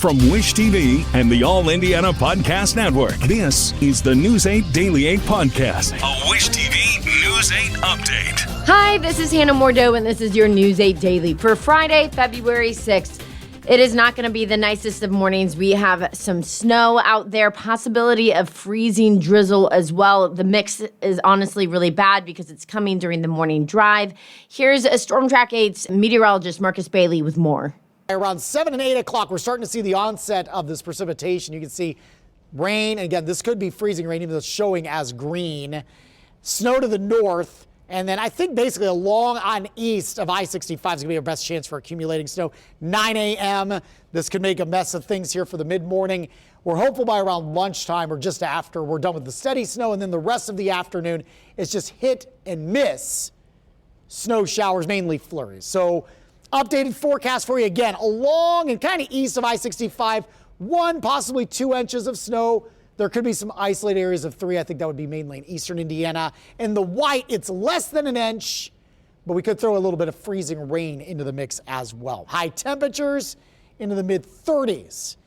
From Wish TV and the All Indiana Podcast Network, this is the News 8 Daily 8 Podcast, a Wish TV News 8 update. Hi, this is Hannah Mordeau, and this is your News 8 Daily for Friday, February 6th. It is not going to be the nicest of mornings. We have some snow out there, possibility of freezing drizzle as well. The mix is honestly really bad because it's coming during the morning drive. Here's a Storm Track 8's meteorologist Marcus Bailey with more. Around 7 and 8 o'clock, we're starting to see the onset of this precipitation. You can see rain. And again, this could be freezing rain, even though it's showing as green. Snow to the north. And then I think basically along on east of I-65 is going to be our best chance for accumulating snow. 9 a.m. This could make a mess of things here for the mid-morning. We're hopeful by around lunchtime or just after we're done with the steady snow. And then the rest of the afternoon is just hit and miss snow showers, mainly flurries. So updated forecast for you again along and kind of east of I-65, 1, possibly 2 inches of snow. There could be some isolated areas of 3. I think that would be mainly in eastern Indiana. In the white, it's less than an inch, but we could throw a little bit of freezing rain into the mix as well. High temperatures into the mid-30s.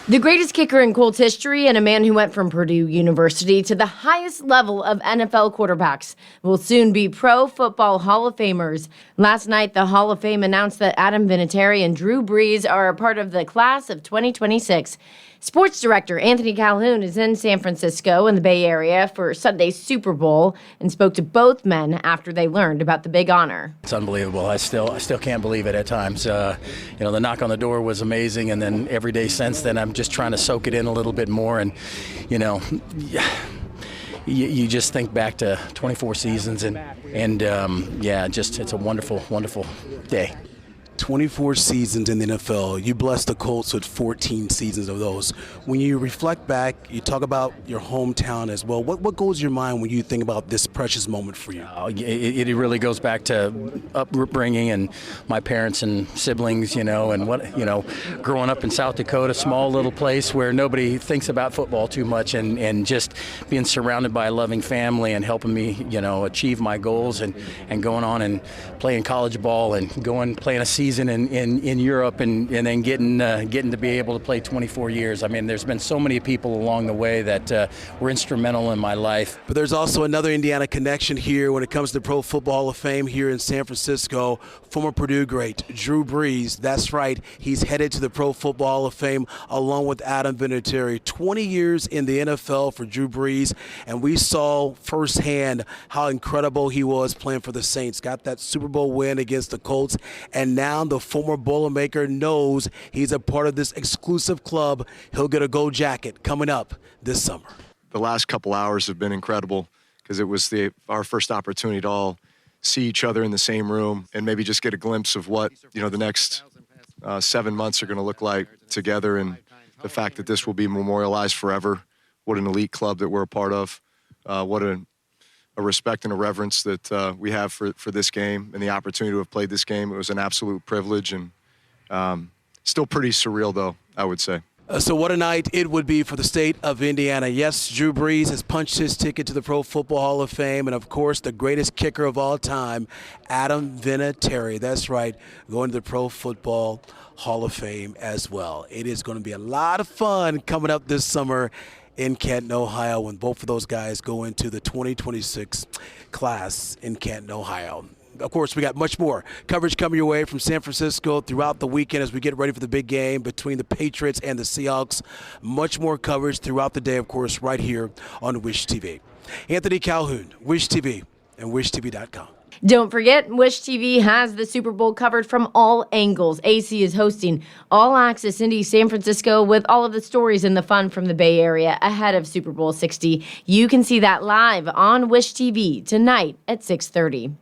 The greatest kicker in Colts history and a man who went from Purdue University to the highest level of NFL quarterbacks will soon be Pro Football Hall of Famers. Last night, the Hall of Fame announced that Adam Vinatieri and Drew Brees are a part of the class of 2026. Sports director Anthony Calhoun is in San Francisco in the Bay Area for Sunday's Super Bowl and spoke to both men after they learned about the big honor. It's unbelievable. I still can't believe it at times. The knock on the door was amazing, and then every day since then, I'm just trying to soak it in a little bit more. And you just think back to 24 seasons, and it's a wonderful, wonderful day. 24 seasons in the NFL. You blessed the Colts with 14 seasons of those. When you reflect back, you talk about your hometown as well. What goes in your mind when you think about this precious moment for you? It really goes back to upbringing and my parents and siblings, and growing up in South Dakota, small little place where nobody thinks about football too much, and just being surrounded by a loving family and helping me, achieve my goals and going on and playing college ball and playing a season in Europe and then getting to be able to play 24 years. I mean, there's been so many people along the way that were instrumental in my life. But there's also another Indiana connection here when it comes to Pro Football Hall of Fame here in San Francisco. Former Purdue great Drew Brees. That's right. He's headed to the Pro Football Hall of Fame along with Adam Vinatieri. 20 years in the NFL for Drew Brees, and we saw firsthand how incredible he was playing for the Saints. Got that Super Bowl win against the Colts, and now the former Boilermaker knows he's a part of this exclusive club. He'll get a gold jacket coming up this summer. The last couple hours have been incredible because it was our first opportunity to all see each other in the same room and maybe just get a glimpse of what the next 7 months are going to look like together, and the fact that this will be memorialized forever. What an elite club that we're a part of. What a respect and a reverence that we have for this game and the opportunity to have played this game. It was an absolute privilege, and still pretty surreal, though, I would say. So what a night it would be for the state of Indiana. Yes, Drew Brees has punched his ticket to the Pro Football Hall of Fame, and, of course, the greatest kicker of all time, Adam Vinatieri. That's right, going to the Pro Football Hall of Fame as well. It is going to be a lot of fun coming up this summer in Canton, Ohio, when both of those guys go into the 2026 class in Canton, Ohio. Of course, we got much more coverage coming your way from San Francisco throughout the weekend as we get ready for the big game between the Patriots and the Seahawks. Much more coverage throughout the day, of course, right here on Wish TV. Anthony Calhoun, Wish TV, and WishTV.com. Don't forget, Wish TV has the Super Bowl covered from all angles. AC is hosting All Access Indy San Francisco with all of the stories and the fun from the Bay Area ahead of Super Bowl 60. You can see that live on Wish TV tonight at 6:30.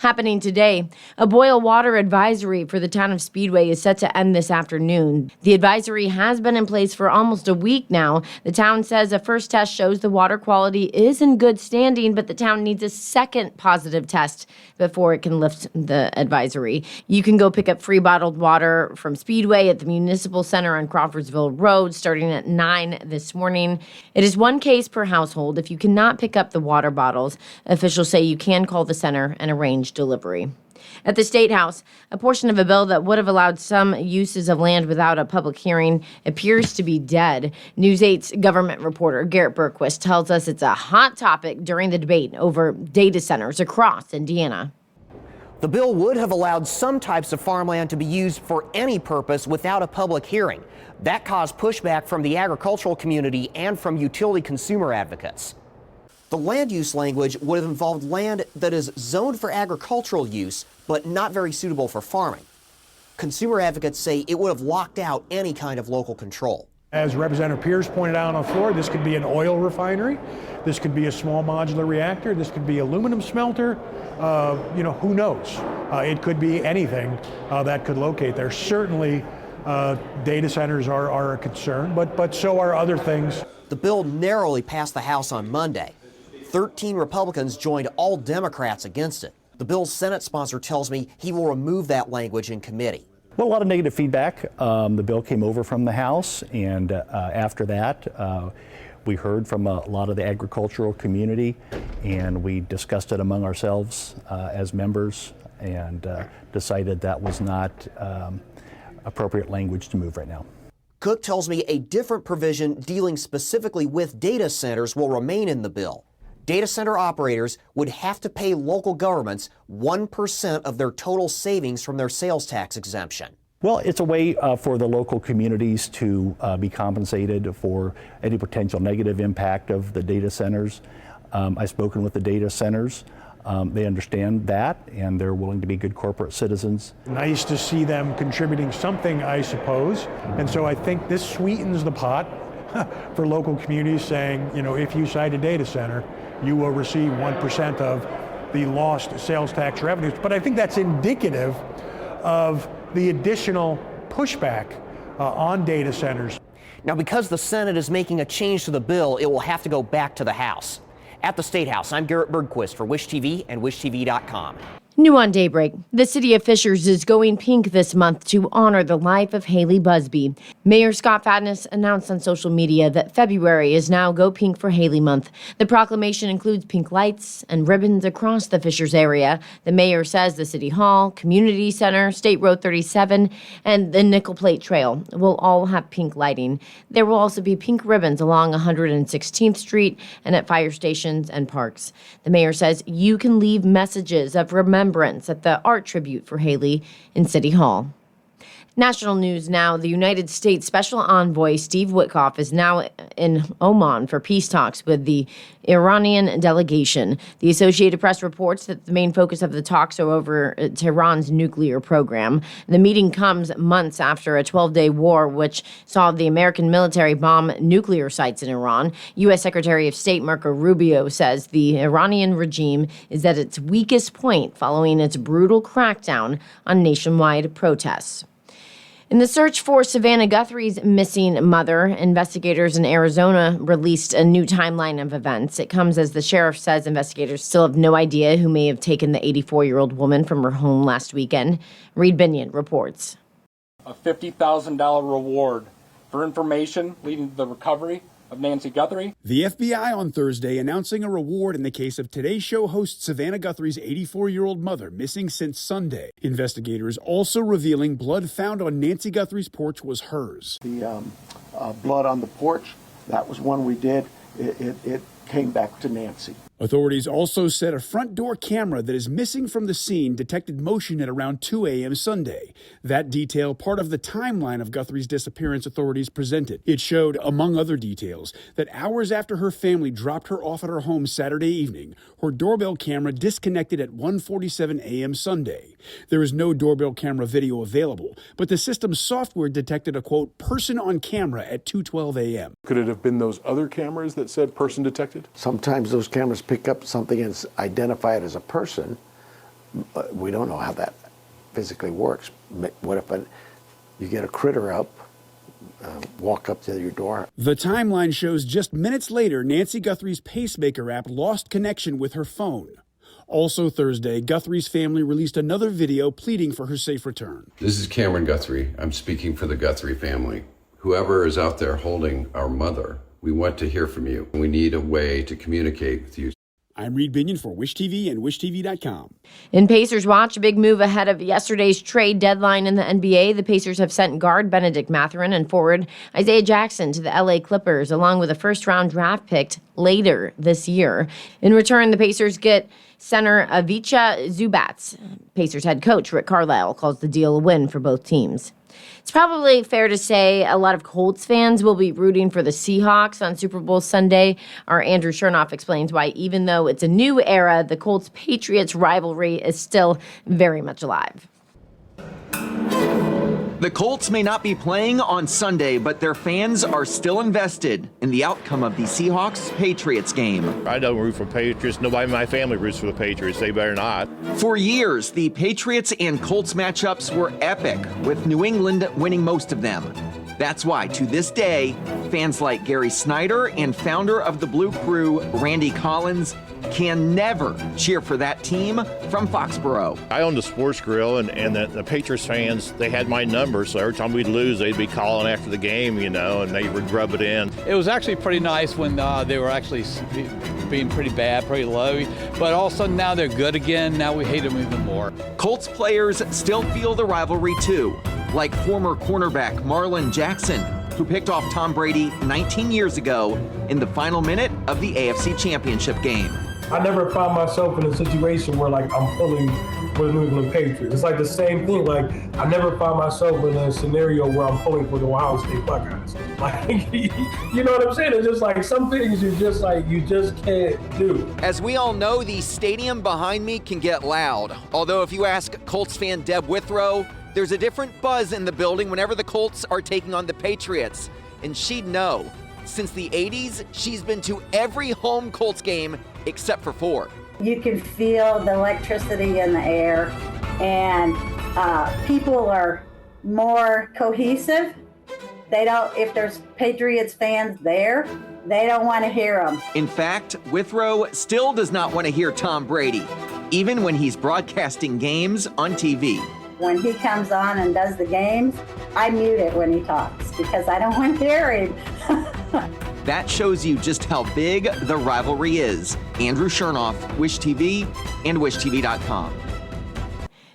Happening today, a boil water advisory for the town of Speedway is set to end this afternoon. The advisory has been in place for almost a week now. The town says a first test shows the water quality is in good standing, but the town needs a second positive test before it can lift the advisory. You can go pick up free bottled water from Speedway at the Municipal Center on Crawfordsville Road starting at 9 this morning. It is one case per household. If you cannot pick up the water bottles, officials say you can call the center and arrange delivery. At the State House, a portion of a bill that would have allowed some uses of land without a public hearing appears to be dead. News 8's government reporter Garrett Bergquist tells us it's a hot topic during the debate over data centers across Indiana. The bill would have allowed some types of farmland to be used for any purpose without a public hearing. That caused pushback from the agricultural community and from utility consumer advocates. The land use language would have involved land that is zoned for agricultural use, but not very suitable for farming. Consumer advocates say it would have locked out any kind of local control. As Representative Pierce pointed out on the floor, this could be an oil refinery, this could be a small modular reactor, this could be aluminum smelter, who knows? It could be anything that could locate there. Certainly, data centers are a concern, but so are other things. The bill narrowly passed the House on Monday. 13 Republicans joined all Democrats against it. The bill's Senate sponsor tells me he will remove that language in committee. Well, a lot of negative feedback. The bill came over from the House, and after that, we heard from a lot of the agricultural community, and we discussed it among ourselves as members and decided that was not appropriate language to move right now. Cook tells me a different provision dealing specifically with data centers will remain in the bill. Data center operators would have to pay local governments 1% of their total savings from their sales tax exemption. Well, it's a way for the local communities to be compensated for any potential negative impact of the data centers. I've spoken with the data centers. They understand that, and they're willing to be good corporate citizens. Nice to see them contributing something, I suppose. And so I think this sweetens the pot for local communities saying, if you cite a data center, you will receive 1% of the lost sales tax revenues. But I think that's indicative of the additional pushback on data centers. Now, because the Senate is making a change to the bill, it will have to go back to the House. At the State House, I'm Garrett Bergquist for Wish TV and WishTV.com. New on Daybreak, the city of Fishers is going pink this month to honor the life of Haley Busby. Mayor Scott Fadness announced on social media that February is now Go Pink for Haley Month. The proclamation includes pink lights and ribbons across the Fishers area. The mayor says the City Hall, Community Center, State Road 37, and the Nickel Plate Trail will all have pink lighting. There will also be pink ribbons along 116th Street and at fire stations and parks. The mayor says you can leave messages of remembrance at the art tribute for Haley in City Hall. National news now. The United States Special Envoy Steve Witkoff is now in Oman for peace talks with the Iranian delegation. The Associated Press reports that the main focus of the talks are over Tehran's nuclear program. The meeting comes months after a 12-day war which saw the American military bomb nuclear sites in Iran. U.S. Secretary of State Marco Rubio says the Iranian regime is at its weakest point following its brutal crackdown on nationwide protests. In the search for Savannah Guthrie's missing mother, investigators in Arizona released a new timeline of events. It comes as the sheriff says investigators still have no idea who may have taken the 84-year-old woman from her home last weekend. Reed Binion reports. A $50,000 reward for information leading to the recovery of Nancy Guthrie. The FBI on Thursday announcing a reward in the case of Today Show host Savannah Guthrie's 84-year-old mother missing since Sunday. Investigators also revealing blood found on Nancy Guthrie's porch was hers. The blood on the porch, that was one we did. It came back to Nancy. Authorities also said a front door camera that is missing from the scene detected motion at around 2 a.m. Sunday. That detail part of the timeline of Guthrie's disappearance authorities presented. It showed, among other details, that hours after her family dropped her off at her home Saturday evening, her doorbell camera disconnected at 1:47 a.m. Sunday. There is no doorbell camera video available, but the system's software detected a, quote, person on camera at 2:12 a.m. Could it have been those other cameras that said person detected? Sometimes those cameras pick up something and identify it as a person. We don't know how that physically works. What if you get a critter up, walk up to your door? The timeline shows just minutes later, Nancy Guthrie's pacemaker app lost connection with her phone. Also Thursday, Guthrie's family released another video pleading for her safe return. This is Cameron Guthrie. I'm speaking for the Guthrie family. Whoever is out there holding our mother, we want to hear from you. We need a way to communicate with you. I'm Reed Binion for Wish TV and WishTV.com. In Pacers Watch, a big move ahead of yesterday's trade deadline in the NBA. The Pacers have sent guard Benedict Mathurin and forward Isaiah Jackson to the LA Clippers, along with a first-round draft pick later this year. In return, the Pacers get center Ivica Zubac. Pacers head coach Rick Carlisle calls the deal a win for both teams. It's probably fair to say a lot of Colts fans will be rooting for the Seahawks on Super Bowl Sunday. Our Andrew Chernoff explains why, even though it's a new era, the Colts-Patriots rivalry is still very much alive. The Colts may not be playing on Sunday, but their fans are still invested in the outcome of the Seahawks-Patriots game. I don't root for Patriots. Nobody in my family roots for the Patriots. They better not. For years, the Patriots and Colts matchups were epic, with New England winning most of them. That's why, to this day, fans like Gary Snyder and founder of the Blue Crew, Randy Collins, can never cheer for that team from Foxborough. I owned the Sports Grill, and the Patriots fans, they had my number, so every time we'd lose, they'd be calling after the game, and they would rub it in. It was actually pretty nice when they were actually being pretty bad, pretty low, but all of a sudden now they're good again. Now we hate them even more. Colts players still feel the rivalry too, like former cornerback Marlon Jackson, who picked off Tom Brady 19 years ago in the final minute of the AFC Championship game. I never found myself in a situation where I'm pulling for the New England Patriots. It's like the same thing. I never found myself in a scenario where I'm pulling for the Ohio State Buckeyes. You know what I'm saying? It's just some things you just can't do. As we all know, the stadium behind me can get loud. Although if you ask Colts fan Deb Withrow, there's a different buzz in the building whenever the Colts are taking on the Patriots. And she'd know. Since the 80s, she's been to every home Colts game except for 4. You can feel the electricity in the air, and people are more cohesive. If there's Patriots fans there, they don't want to hear them. In fact, Withrow still does not want to hear Tom Brady, even when he's broadcasting games on TV. When he comes on and does the games, I mute it when he talks because I don't want to hear him. That shows you just how big the rivalry is. Andrew Chernoff, Wish TV, and WishTV.com.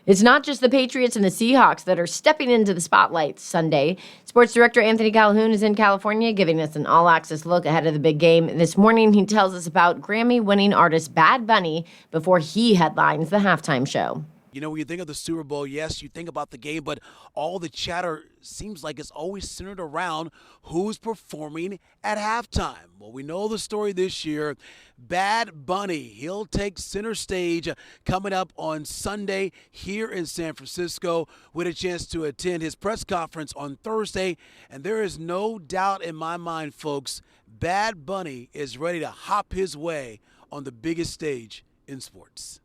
It's not just the Patriots and the Seahawks that are stepping into the spotlight Sunday. Sports director Anthony Calhoun is in California giving us an all-access look ahead of the big game. This morning, he tells us about Grammy-winning artist Bad Bunny before he headlines the halftime show. When you think of the Super Bowl, yes, you think about the game, but all the chatter seems like it's always centered around who's performing at halftime. Well, we know the story this year. Bad Bunny, he'll take center stage coming up on Sunday here in San Francisco with a chance to attend his press conference on Thursday. And there is no doubt in my mind, folks, Bad Bunny is ready to hop his way on the biggest stage in sports.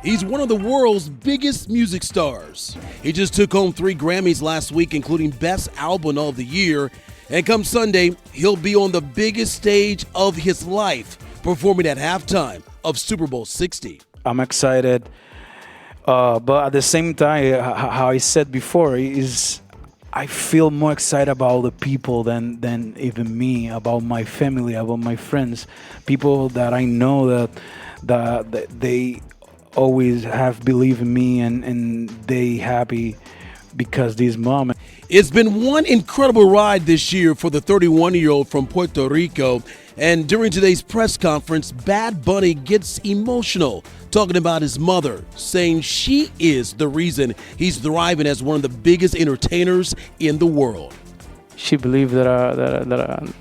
He's one of the world's biggest music stars. He just took home 3 Grammys last week, including Best Album of the Year. And come Sunday, he'll be on the biggest stage of his life, performing at halftime of Super Bowl 60. I'm excited, but at the same time, how I said before, I feel more excited about the people than even me, about my family, about my friends, people that I know that they always have believed in me and they happy because this moment. It's been one incredible ride this year for the 31-year-old from Puerto Rico. And during today's press conference, Bad Bunny gets emotional, talking about his mother, saying she is the reason he's thriving as one of the biggest entertainers in the world. She believed that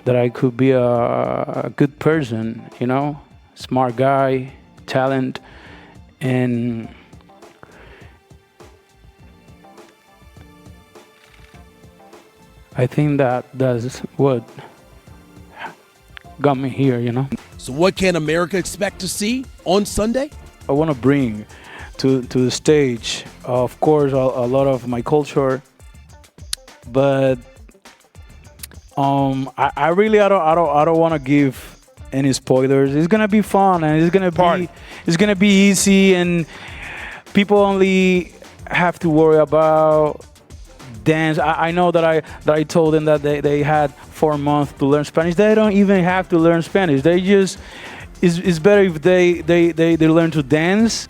I could be a good person, smart guy, talent, and I think that's what got me here, So what can America expect to see on Sunday? I want to bring to the stage, of course, a lot of my culture, but I really don't want to give any spoilers. It's gonna be fun and it's gonna be easy, and people only have to worry about dance. I know that I told them that they had 4 months to learn Spanish. They don't even have to learn Spanish. They just it's better if they learn to dance.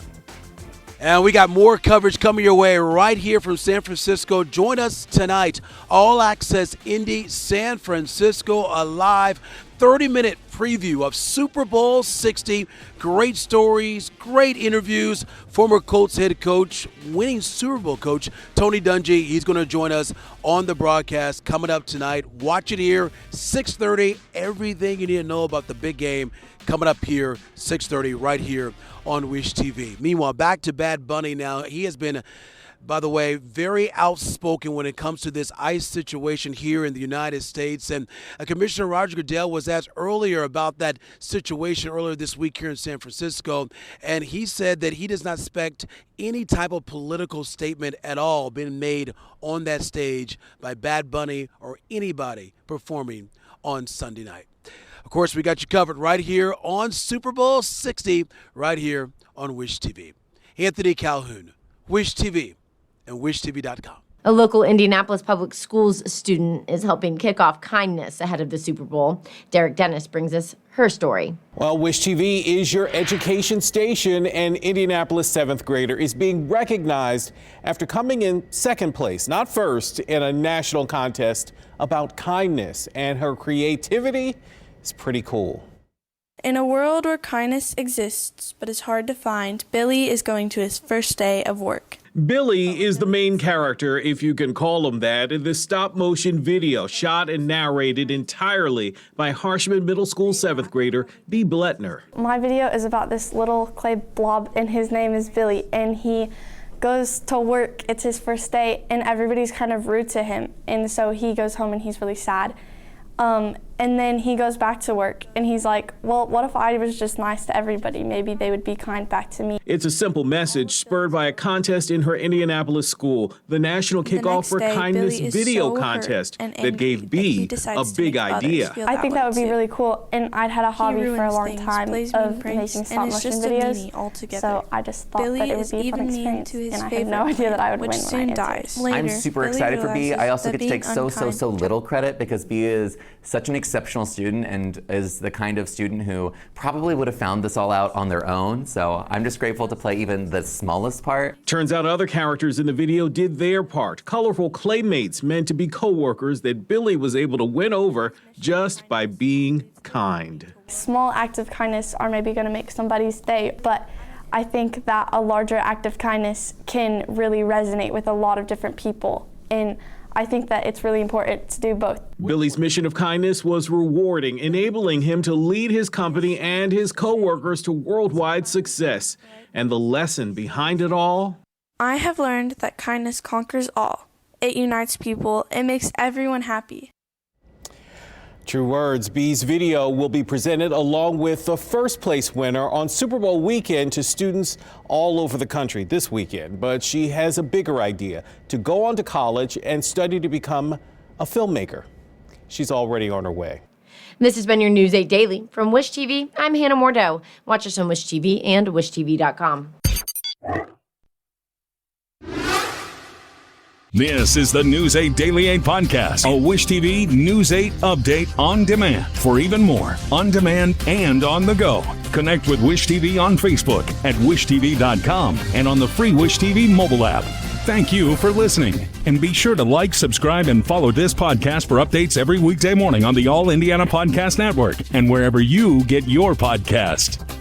And we got more coverage coming your way right here from San Francisco. Join us tonight. All Access Indy San Francisco, a live 30-minute preview of Super Bowl 60. Great stories, great interviews. Former Colts head coach, winning Super Bowl coach, Tony Dungy. He's going to join us on the broadcast coming up tonight. Watch it here, 6:30. Everything you need to know about the big game coming up here, 6:30, right here on Wish TV. Meanwhile, back to Bad Bunny now. He has been, by the way, very outspoken when it comes to this ICE situation here in the United States. And Commissioner Roger Goodell was asked earlier about that situation earlier this week here in San Francisco. And he said that he does not expect any type of political statement at all being made on that stage by Bad Bunny or anybody performing on Sunday night. Of course, we got you covered right here on Super Bowl 60, right here on Wish TV. Anthony Calhoun, Wish TV, and WishTV.com. A local Indianapolis Public Schools student is helping kick off kindness ahead of the Super Bowl. Derek Dennis brings us her story. Well, Wish TV is your education station, and Indianapolis 7th grader is being recognized after coming in second place, not first, in a national contest about kindness. And her creativity is pretty cool. In a world where kindness exists but is hard to find, Billy is going to his first day of work. Billy is the main character, if you can call him that, in this stop-motion video shot and narrated entirely by Harshman Middle School 7th grader B. Bletner. My video is about this little clay blob, and his name is Billy, and he goes to work. It's his first day, and everybody's kind of rude to him, and so he goes home and he's really sad. And then he goes back to work and he's like, well, what if I was just nice to everybody? Maybe they would be kind back to me. It's a simple message spurred by a contest in her Indianapolis school, the National Kickoff for Kindness video contest that gave B a big idea. I think that would be really cool, and I'd had a hobby for a long time of making stop-motion videos, so I just thought that it would be a fun experience, and I had no idea that I would win when I answered. I'm super excited for B. I also get to take so little credit because B is such an exceptional student and is the kind of student who probably would have found this all out on their own. So I'm just grateful to play even the smallest part. Turns out other characters in the video did their part. Colorful claymates meant to be co-workers that Billy was able to win over just by being kind. Small acts of kindness are maybe going to make somebody's day, but I think that a larger act of kindness can really resonate with a lot of different people. And I think that it's really important to do both. Billy's mission of kindness was rewarding, enabling him to lead his company and his co-workers to worldwide success. And the lesson behind it all? I have learned that kindness conquers all. It unites people. It makes everyone happy. True words. B's video will be presented along with the first place winner on Super Bowl weekend to students all over the country this weekend. But she has a bigger idea: to go on to college and study to become a filmmaker. She's already on her way. This has been your News 8 Daily. From Wish TV, I'm Hannah Mordeau. Watch us on Wish TV and WishTV.com. This is the News 8 Daily 8 podcast, a Wish TV News 8 update on demand. For even more, on demand and on the go, connect with Wish TV on Facebook at WishTV.com and on the free Wish TV mobile app. Thank you for listening, and be sure to like, subscribe, and follow this podcast for updates every weekday morning on the All Indiana Podcast Network and wherever you get your podcast.